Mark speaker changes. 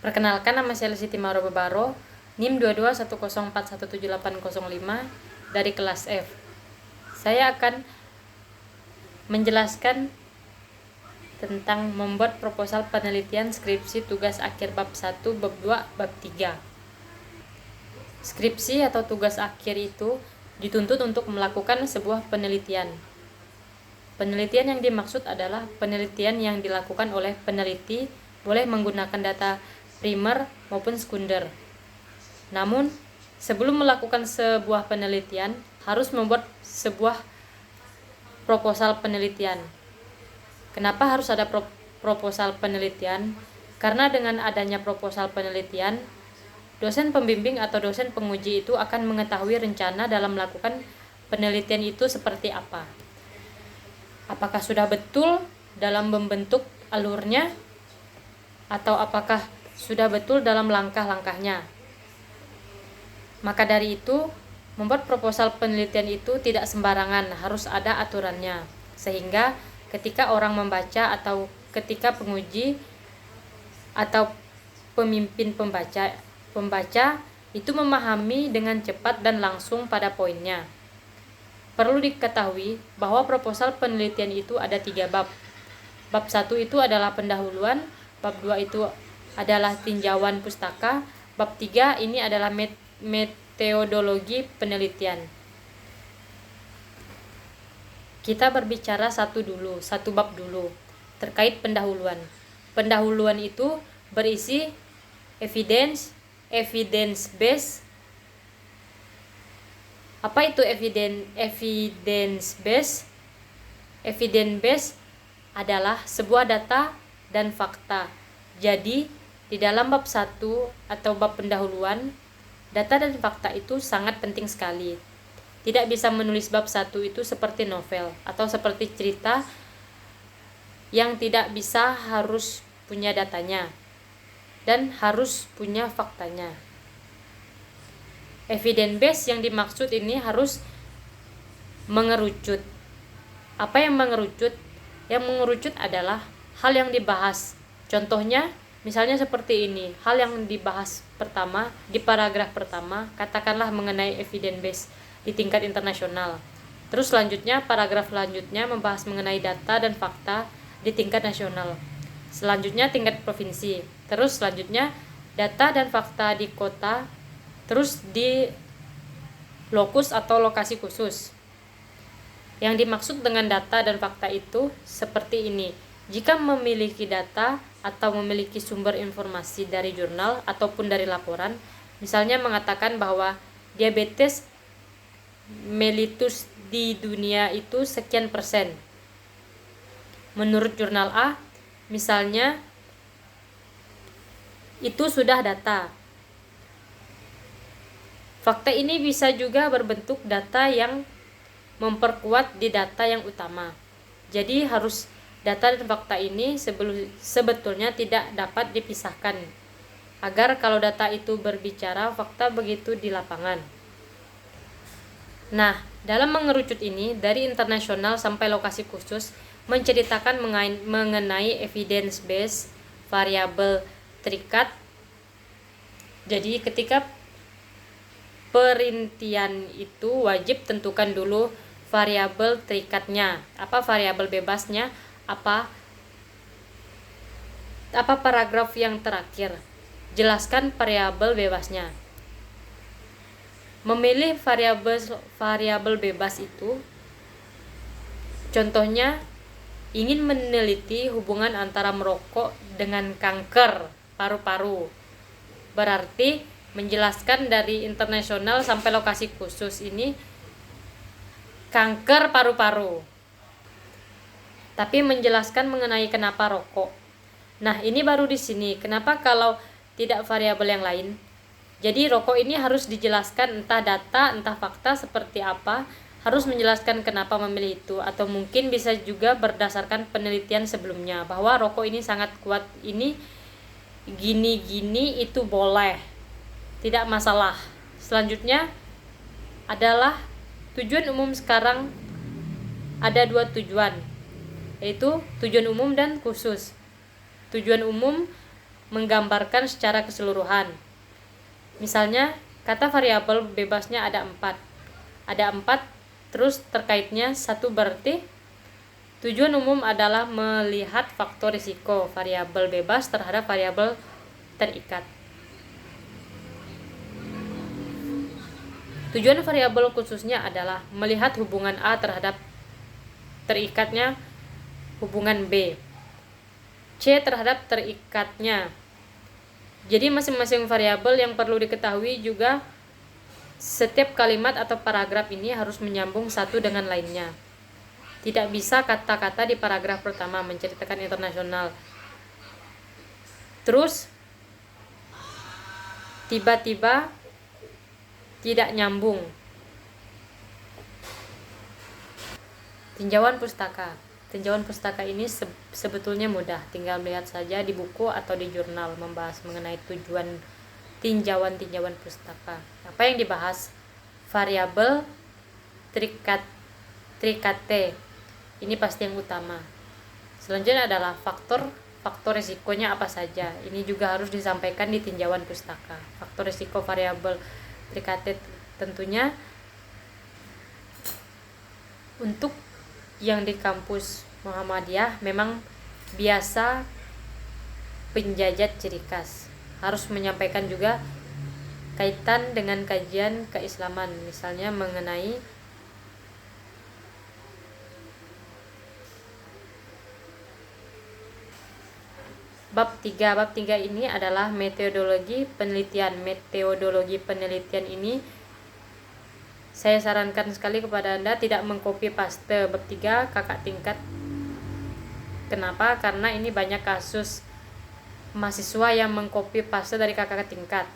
Speaker 1: Perkenalkan, nama saya Siti Maro Bebaro, NIM 2210417805 dari kelas F. Saya akan menjelaskan tentang membuat proposal penelitian skripsi tugas akhir bab 1, bab 2, bab 3. Skripsi atau tugas akhir itu dituntut untuk melakukan sebuah penelitian. Penelitian yang dimaksud adalah penelitian yang dilakukan oleh peneliti, boleh menggunakan data primer maupun sekunder. Namun, sebelum melakukan sebuah penelitian, harus membuat sebuah proposal penelitian. Kenapa harus ada proposal penelitian? Karena dengan adanya proposal penelitian, dosen pembimbing atau dosen penguji itu akan mengetahui rencana dalam melakukan penelitian itu seperti apa. Apakah sudah betul dalam membentuk alurnya, atau apakah sudah betul dalam langkah-langkahnya. Maka dari itu, membuat proposal penelitian itu tidak sembarangan, harus ada aturannya. Sehingga ketika orang membaca atau ketika penguji atau pemimpin pembaca itu memahami dengan cepat dan langsung pada poinnya. Perlu diketahui bahwa proposal penelitian itu ada 3 bab. Bab 1 itu adalah pendahuluan, bab 2 itu adalah tinjauan pustaka, bab 3 ini adalah metodologi penelitian. Kita berbicara satu bab dulu, terkait pendahuluan. Pendahuluan itu berisi evidence base. Apa itu evidence base? Evidence base adalah sebuah data dan fakta. Jadi, di dalam bab 1 atau bab pendahuluan, data dan fakta itu sangat penting sekali. Tidak bisa menulis bab 1 itu seperti novel atau seperti cerita yang tidak bisa, harus punya datanya dan harus punya faktanya. Evidence base yang dimaksud ini harus mengerucut. Apa yang mengerucut? Yang mengerucut adalah hal yang dibahas. Contohnya, misalnya seperti ini, hal yang dibahas pertama di paragraf pertama, katakanlah mengenai evidence base di tingkat internasional. Terus selanjutnya, paragraf selanjutnya membahas mengenai data dan fakta di tingkat nasional. Selanjutnya tingkat provinsi. Terus selanjutnya data dan fakta di kota, terus di lokus atau lokasi khusus. Yang dimaksud dengan data dan fakta itu seperti ini. Jika memiliki data atau memiliki sumber informasi dari jurnal ataupun dari laporan, misalnya mengatakan bahwa diabetes mellitus di dunia itu sekian persen. Menurut jurnal A, misalnya, itu sudah data. Fakta ini bisa juga berbentuk data yang memperkuat di data yang utama. Jadi harus data dan fakta ini sebetulnya tidak dapat dipisahkan, agar kalau data itu berbicara, fakta begitu di lapangan. Nah, dalam mengerucut ini, dari internasional sampai lokasi khusus, menceritakan mengenai evidence base, variabel terikat. Jadi ketika perintian itu wajib tentukan dulu variabel terikatnya, apa variabel bebasnya, apa paragraf yang terakhir. Jelaskan variabel bebasnya. Memilih variabel bebas itu, contohnya ingin meneliti hubungan antara merokok dengan kanker paru-paru. Berarti menjelaskan dari internasional sampai lokasi khusus ini kanker paru-paru. Tapi menjelaskan mengenai kenapa rokok. Nah, ini baru di sini. Kenapa kalau tidak variabel yang lain? Jadi rokok ini harus dijelaskan, entah data, entah fakta seperti apa, harus menjelaskan kenapa memilih itu, atau mungkin bisa juga berdasarkan penelitian sebelumnya bahwa rokok ini sangat kuat, ini gini-gini itu boleh, tidak masalah. Selanjutnya adalah tujuan umum. Sekarang ada 2 tujuan, yaitu tujuan umum dan khusus. Tujuan umum menggambarkan secara keseluruhan. Misalnya, kata variabel bebasnya ada 4. Ada 4, terus terkaitnya 1 berarti tujuan umum adalah melihat faktor risiko variabel bebas terhadap variabel terikat. Tujuan variabel khususnya adalah melihat hubungan A terhadap terikatnya hubungan B, C terhadap terikatnya. Jadi masing-masing variabel yang perlu diketahui juga setiap kalimat atau paragraf ini harus menyambung satu dengan lainnya. Tidak bisa kata-kata di paragraf pertama menceritakan internasional, terus tiba-tiba tidak nyambung. Tinjauan pustaka. Tinjauan pustaka ini sebetulnya mudah, tinggal melihat saja di buku atau di jurnal membahas mengenai tujuan tinjauan pustaka. Apa yang dibahas? Variabel trikate. Ini pasti yang utama. Selanjutnya adalah faktor risikonya apa saja. Ini juga harus disampaikan di tinjauan pustaka. Faktor risiko variabel trikate tentunya untuk yang di kampus Muhammadiyah memang biasa penjajat ciri khas. Harus menyampaikan juga kaitan dengan kajian keislaman, misalnya mengenai bab 3. Bab 3 ini adalah metodologi penelitian. Metodologi penelitian ini saya sarankan sekali kepada Anda tidak mengcopy paste bab 3 kakak tingkat. Kenapa? Karena ini banyak kasus mahasiswa yang mengcopy paste dari kakak tingkat.